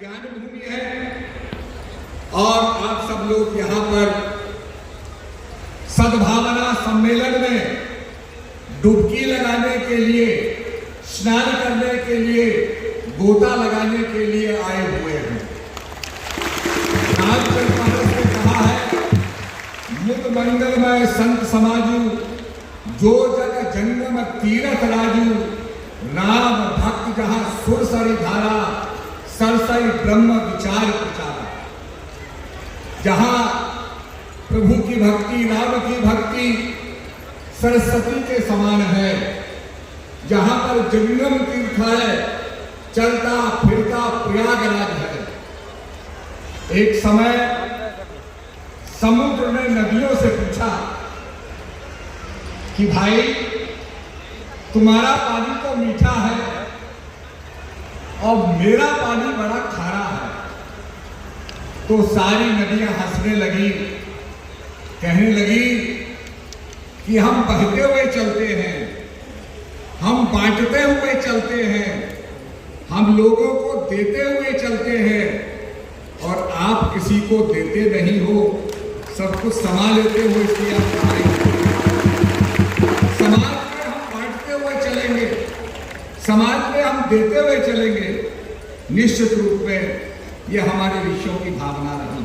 ज्ञान भूमि है और आप सब लोग यहाँ पर सद्भावना सम्मेलन में डुबकी लगाने के लिए, स्नान करने के लिए, गोता लगाने के लिए आए हुए हैं। रामचरितमानस ने कहा है, मुद मंगलमय संत समाजू, जो जग जंगम तीरथ राजू, राम भक्त जहां सुरसरी धारा, सरसई ब्रह्म विचार प्रचारा। जहां प्रभु की भक्ति, राम की भक्ति सरस्वती के समान है, जहां पर जंगम तीर्थ है, चलता फिरता प्रयागराज है। एक समय समुद्र ने नदियों से पूछा कि भाई तुम्हारा पानी तो मीठा है और मेरा पानी बड़ा खारा है। तो सारी नदियां हंसने लगी, कहने लगी कि हम बहते हुए चलते हैं, हम बांटते हुए चलते हैं, हम लोगों को देते हुए चलते हैं और आप किसी को देते नहीं हो, सब कुछ समा लेते हो, इसलिए आप समाज में हम बांटते हुए चलेंगे, समाज में हम देते हुए चलेंगे। निश्चित रूप में ये हमारे ऋषियों की भावना रही।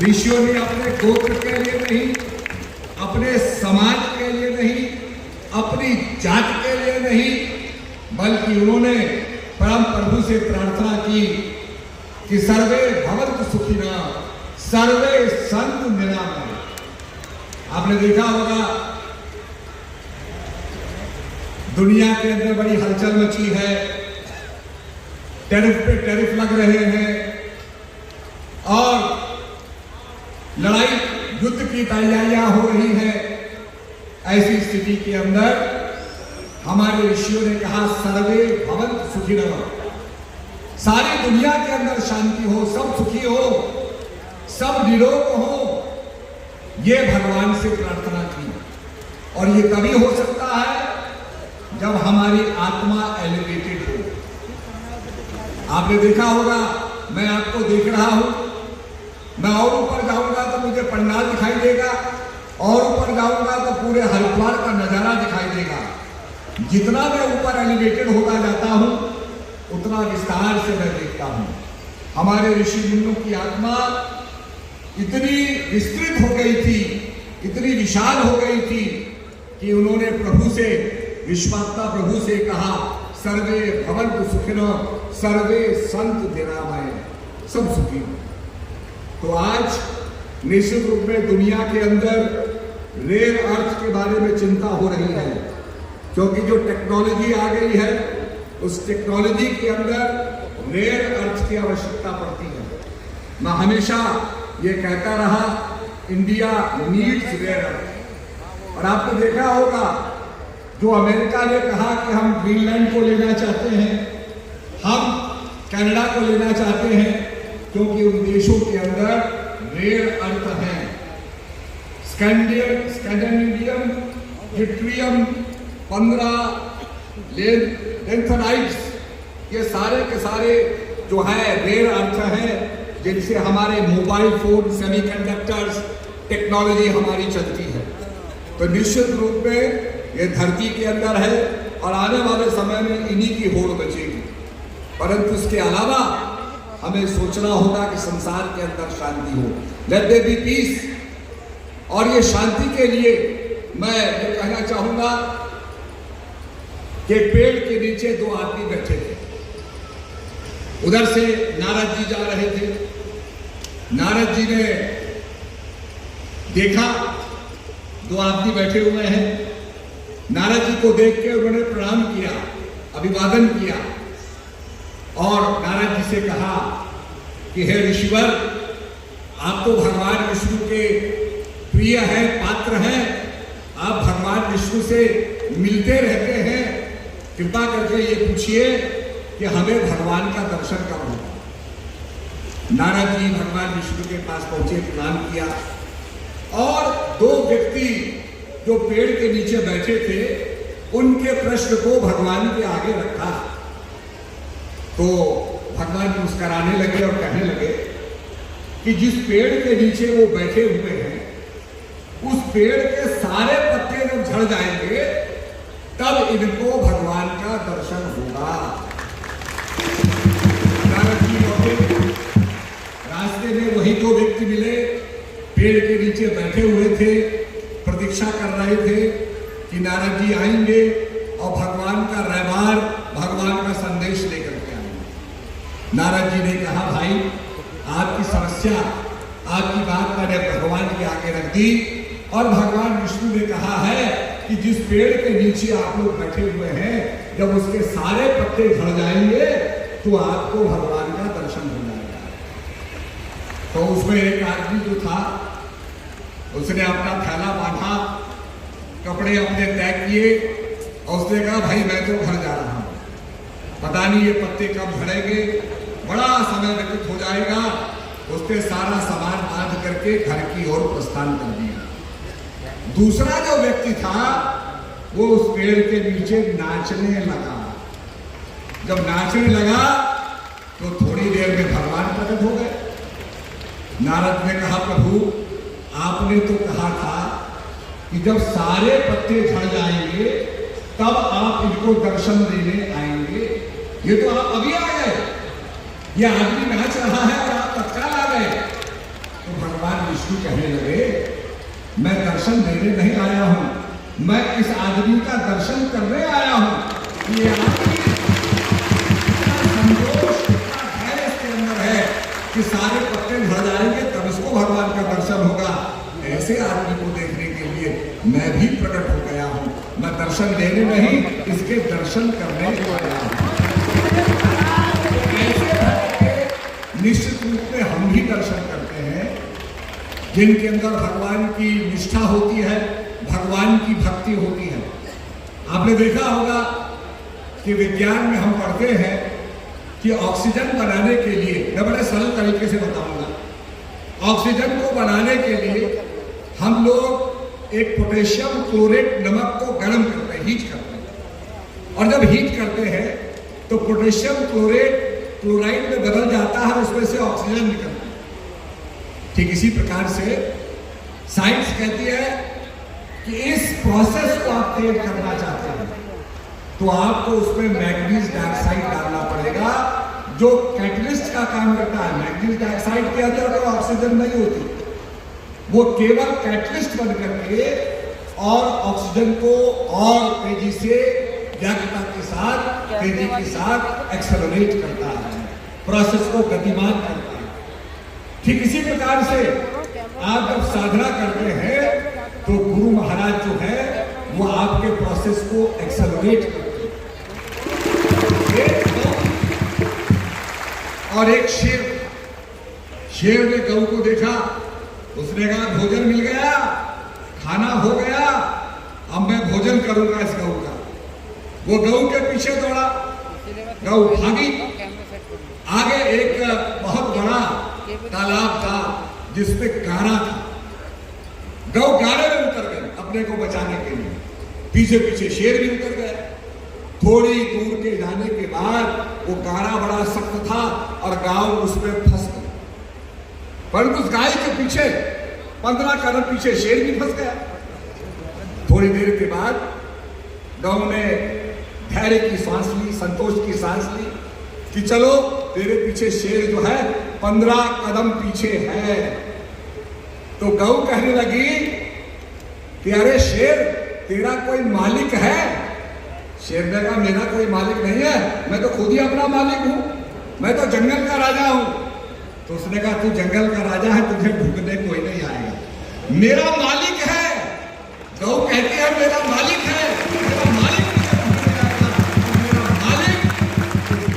ऋषियों ने अपने गोत्र के लिए नहीं, अपने समाज के लिए नहीं, अपनी जात के लिए नहीं, बल्कि उन्होंने परम प्रभु से प्रार्थना की कि सर्वे भवन्तु सुखिनः, सर्वे सन्तु निरामयाः। आपने देखा होगा दुनिया के अंदर बड़ी हलचल मची है, टैरिफ पे टैरिफ लग रहे हैं और लड़ाई युद्ध की तैयारियां हो रही हैं। ऐसी स्थिति के अंदर हमारे ऋषियों ने कहा, सर्वे भवन्तु सुखिनः, सारी दुनिया के अंदर शांति हो, सब सुखी हो, सब निरोग हो, ये भगवान से प्रार्थना की। और ये तभी हो सकता है जब हमारी आत्मा एलिवेटेड हो। आपने देखा होगा, मैं आपको देख रहा हूं, मैं और ऊपर जाऊंगा तो मुझे पंडाल दिखाई देगा, और ऊपर जाऊंगा तो पूरे हरिद्वार का नजारा दिखाई देगा। जितना मैं ऊपर एलिवेटेड होता जाता हूं, उतना विस्तार से मैं देखता हूं। हमारे ऋषि मुनियों की आत्मा इतनी विस्तृत हो गई थी, इतनी विशाल हो गई थी कि उन्होंने प्रभु से, विश्वात्मा प्रभु से कहा, सर्वे भवन्तु सुखिनः, सर्वे सन्तु निरामयाः, सब सुखी हो। तो आज निश्चित रूप में दुनिया के अंदर रेयर अर्थ के बारे में चिंता हो रही है, क्योंकि जो टेक्नोलॉजी आ गई है, उस टेक्नोलॉजी के अंदर रेयर अर्थ की आवश्यकता पड़ती है। मैं हमेशा ये कहता रहा, इंडिया नीड्स रेयर अर्थ। और आपने देखा होगा, जो अमेरिका ने कहा कि हम ग्रीनलैंड को लेना चाहते हैं, हम कनाडा को लेना चाहते हैं, क्योंकि उन देशों के अंदर रेयर अर्थ हैं। स्कैंडिनेवियम, ड्यूटेरियम, 15 लैंथेनाइट्स, ये सारे के सारे जो है रेयर अर्थ हैं, जिनसे हमारे मोबाइल फोन, सेमीकंडक्टर्स, टेक्नोलॉजी हमारी चलती है। तो निश्चित रूप में ये धरती के अंदर है और आने वाले समय में इन्हीं की होड़ बचेगी। परंतु इसके अलावा हमें सोचना होगा कि संसार के अंदर शांति हो, लेट देयर बी पीस। और ये शांति के लिए मैं ये कहना चाहूंगा कि पेड़ के नीचे 2 आदमी बैठे थे। उधर से नारद जी जा रहे थे। नारद जी ने देखा 2 आदमी बैठे हुए हैं। नारद जी को देख के उन्होंने प्रणाम किया, अभिवादन किया और नारद जी से कहा कि हे ऋषिवर, आप तो भगवान विष्णु के प्रिय हैं, पात्र हैं, आप भगवान विष्णु से मिलते रहते हैं, कृपा करके ये पूछिए कि हमें भगवान का दर्शन कब होगा। नारद जी भगवान विष्णु के पास पहुंचे, प्रणाम किया और 2 व्यक्ति जो पेड़ के नीचे बैठे थे, उनके प्रश्न को भगवान के आगे रखा। तो भगवान भगवान मुस्कुराने लगे और कहने लगे कि जिस पेड़ के नीचे वो बैठे हुए हैं उस पेड़ के सारे पत्ते जब झड़ जाएंगे तब इनको भगवान का दर्शन होगा। नारद जी लौटे, रास्ते में वही दो व्यक्ति मिले, पेड़ के नीचे बैठे हुए थे, प्रतीक्षा कर रहे थे कि नारद जी आएंगे और भगवान का रहवार, भगवान का संदेश लेकर के आएंगे। नारद जी ने कहा, भाई आपकी समस्या, आपकी बात मैंने भगवान के आगे रख दी और भगवान विष्णु ने कहा है कि जिस पेड़ के नीचे आप लोग बैठे हुए हैं जब उसके सारे पत्ते झड़ जाएंगे तो आपको भगवान का दर्शन हो जाएगा। तो उसमें एक आदमी जो था उसने अपना थैला बांधा, कपड़े अपने तय किए और उसने कहा, भाई मैं तो घर जा रहा हूं, पता नहीं ये पत्ते कब झड़ेंगे, बड़ा समय व्यतीत हो जाएगा। उसने सारा सामान बांध करके घर की ओर प्रस्थान कर दिया। दूसरा जो व्यक्ति था वो उस पेड़ के नीचे नाचने लगा। जब नाचने लगा तो थोड़ी देर में भगवान प्रकट हो गए। नारद ने कहा, प्रभु आपने तो कहा था कि जब सारे पत्ते झड़ जाएंगे तब आप इनको दर्शन देने आएंगे, ये तो आप अभी आ गए, ये आदमी नाच रहा है और आप तत्काल आ गए। तो भगवान विष्णु कहने लगे, मैं दर्शन देने नहीं आया हूं, मैं इस आदमी का दर्शन करने आया हूं। ये आदमी संतोष इसके अंदर है कि सारे पत्ते झड़ जाएंगे तब इसको भगवान का दर्शन होगा। ऐसे आदमी को देखने के लिए मैं भी प्रकट हो गया हूं। मैं दर्शन देने नहीं, इसके दर्शन करने आया हूं। निश्चित रूप में हम भी दर्शन करते हैं जिनके अंदर भगवान की निष्ठा होती है, भगवान की भक्ति होती है। आपने देखा होगा कि विज्ञान में हम पढ़ते हैं कि ऑक्सीजन बनाने के लिए, मैं बड़े सरल तरीके से बताऊंगा, ऑक्सीजन को बनाने के लिए हम लोग एक पोटेशियम क्लोरेट नमक को गर्म करते हैं, हीट करते हैं, और जब हीट करते हैं तो पोटेशियम क्लोरेट क्लोराइड में बदल जाता है, उसमें से ऑक्सीजन निकलता है। ठीक इसी प्रकार से साइंस कहती है कि इस प्रोसेस को आप तेज करना चाहते हैं तो आपको उसमें मैग्नीज डाइऑक्साइड डालना पड़ेगा, जो कैटलिस्ट का काम करता है। मैग्नीज डाइऑक्साइड के अंदर तो ऑक्सीजन नहीं होती, वो केवल कैटलिस्ट बन करके और ऑक्सीजन को और तेजी से, व्याख्या के साथ, तेजी के साथ एक्सेलरेट करता है, प्रोसेस को गतिमान करता है। ठीक इसी प्रकार से आप जब साधना करते हैं तो गुरु महाराज जो है वो आपके प्रोसेस को एक्सेलरेट करते हैं। और एक शेर ने गऊ को देखा, उसने कहा भोजन मिल गया, खाना हो गया, अब मैं भोजन करूंगा इस गऊ का। वो गऊ के पीछे दौड़ा, गऊ भागी। आगे एक बहुत बड़ा तालाब था जिसपे गारा था, गऊ गारे में उतर गए अपने को बचाने के लिए, पीछे पीछे शेर भी उतर गया। थोड़ी दूर के जाने के बाद वो गारा बड़ा सख्त था और गांव उसमें फंस गया, परंतु उस गाय के पीछे 15 कदम पीछे शेर भी फंस गया। थोड़ी देर के बाद गांव ने धैर्य की सांस ली, संतोष की सांस ली कि चलो तेरे पीछे शेर जो है 15 कदम पीछे है। तो गौ कहने लगी कि अरे शेर, तेरा कोई मालिक है? शेर ने कहा मेरा कोई मालिक नहीं है, मैं तो खुद ही अपना मालिक हूं, मैं तो जंगल का राजा हूं। तो उसने कहा तू जंगल का राजा है, तुझे ढूंढने कोई नहीं आएगा, मेरा मालिक है। गौ कहती है मेरा मालिक है, मेरा मालिक मेरा मालिक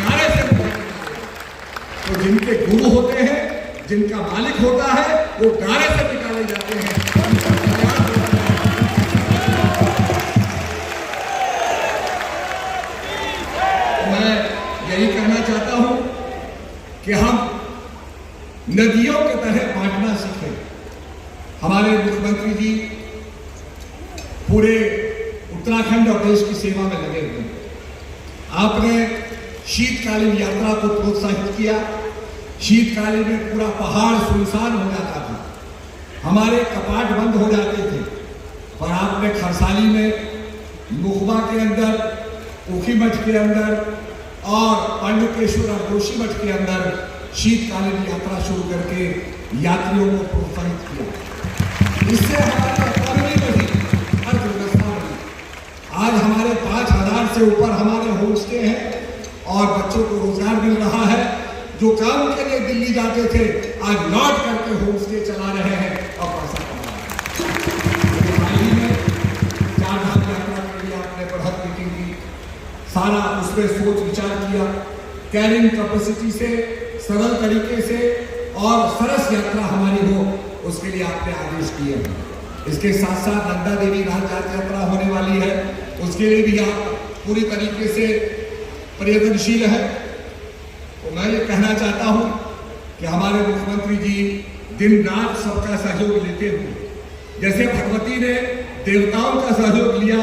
गारे से। तो जिनके गुरु होते हैं, जिनका मालिक होता है, वो गारे से निकाले जाते हैं। मैं यही कहना चाहता हूं कि हम नदियों की तरह बांटना सीखें। हमारे मुख्यमंत्री जी पूरे उत्तराखंड और देश की सेवा में लगे हुए। आपने शीतकालीन यात्रा को प्रोत्साहित किया। शीतकालीन में पूरा पहाड़ सुनसान हो जाता था, हमारे कपाट बंद हो जाते थे, और आपने खरसाली में, मुखबा के अंदर, ऊखी मठ के अंदर और पांडुकेश्वर और जोशी मठ के अंदर शीतकालीन यात्रा शुरू करके यात्रियों को प्रोत्साहित किया। इससे हमारी इकोनॉमी बढ़ी, अर्थव्यवस्था बढ़ी। आज हमारे 5,000 से ऊपर हमारे होम स्टे हैं और बच्चों को रोजगार मिल रहा है। जो काम के लिए दिल्ली जाते थे आज लौट करके होम स्टे चला रहे हैं और पैसा कमा रहे हैं। हाल ही में चारधाम यात्रा के लिए आपने बढ़त मीटिंग की, सारा उसमें सोच विचार किया, कैरिंग कैपेसिटी से, सरल तरीके से और सरस यात्रा हमारी हो, उसके लिए आपने आदेश किए हैं। इसके साथ साथ नंदा देवी राजजात यात्रा होने वाली है, उसके लिए भी आप पूरी तरीके से प्रयत्नशील है। तो मैं ये कहना चाहता हूं कि हमारे मुख्यमंत्री जी दिन रात सबका सहयोग लेते हुए, जैसे भगवती ने देवताओं का सहयोग लिया,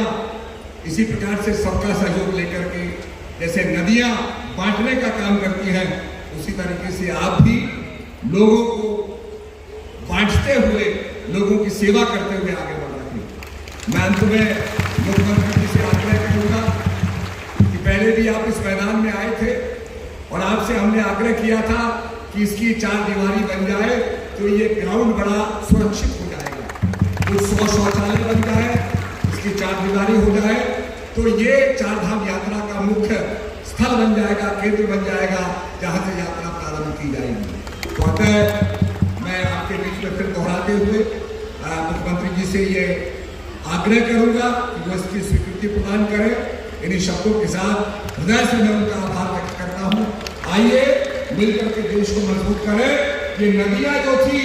इसी प्रकार से सबका सहयोग लेकर के जैसे नदियां बांटने का काम करती हैं, उसी तरीके से आप भी लोगों को बांटते हुए, लोगों की सेवा करते हुए आगे बढ़ रहे हैं। मैं अंत में मुख्यमंत्री जी से आग्रह करूंगा कि पहले भी आप इस मैदान में आए थे और आपसे हमने आग्रह किया था कि इसकी 4 दीवारी बन जाए तो ये ग्राउंड बड़ा सुरक्षित हो जाएगा, कुछ 100 शौचालय बन जाए, इसकी 4 दीवारी हो जाए तो ये चारधाम यात्रा का मुख्य स्थल बन जाएगा, केंद्र बन जाएगा, जहां से यात्रा प्रारंभ की जाएगी। तो अतः मैं आपके बीच में फिर दोहराते हुए मुख्यमंत्री जी से ये आग्रह करूंगा कि वो इसकी स्वीकृति प्रदान करें। इन्हीं शब्दों के साथ हृदय से मैं उनका आभार व्यक्त करता हूं। आइए मिलकर के देश को मजबूत करें। ये नदियां जो थी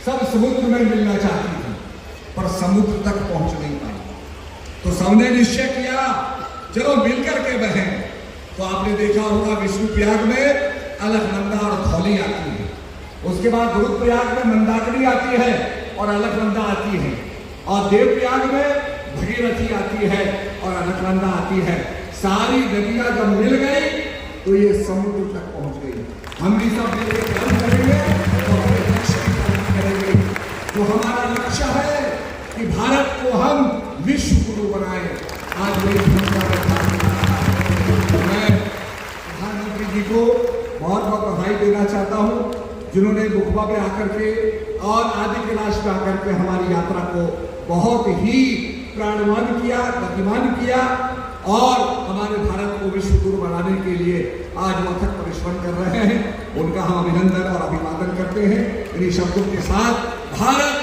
सब समुद्र में मिलना चाहती थी पर समुद्र तक पहुंच नहीं पाई, तो सबने निश्चय किया चलो मिलकर के बहें। तो आपने देखा होगा विष्णुप्रयाग में अलकनंदा और धौली आती है, उसके बाद रुद्रप्रयाग में मंदाकिनी आती है और अलकनंदा आती है, और देवप्रयाग में भगीरथी आती है और अलकनंदा आती है। सारी नदियां जब मिल गई तो ये समुद्र तक पहुंच गई। हम भी सब मिलकर काम करेंगे तो अपने लक्ष्य की प्राप्ति करेंगे। तो हमारा लक्ष्य है कि भारत को हम विश्व गुरु बनाए। आज मैं प्रधानमंत्री जी को बहुत बहुत बधाई देना चाहता हूं, जिन्होंने मुखबा में आकर के और आदि कैलाश में आकर के हमारी यात्रा को बहुत ही प्राणवान किया, गतिमान किया और हमारे भारत को विश्व गुरु बनाने के लिए आज वो अथक परिश्रम कर रहे हैं। उनका हम अभिनंदन और अभिवादन करते हैं। इन्हीं शब्दों के साथ भारत